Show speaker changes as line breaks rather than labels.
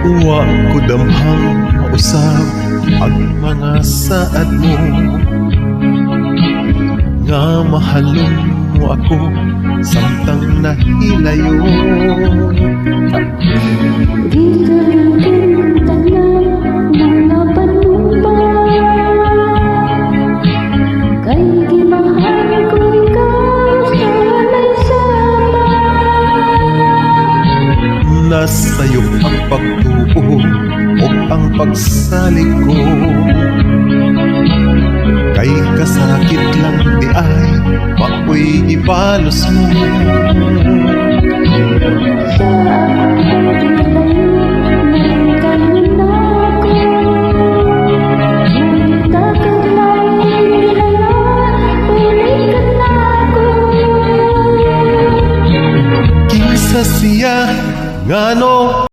Wa ko damhang mausab ang mga saad mo, nga mahalon mo ako samtang nahilayo.
Di ka naging mga panumpang, kay gimahal ko ikaw sana'y sama.
Nasa'yo ang pagtuo o ang pagsalig ko, kay kasakit lang di ay mako'y ibalos mo.
Sa aking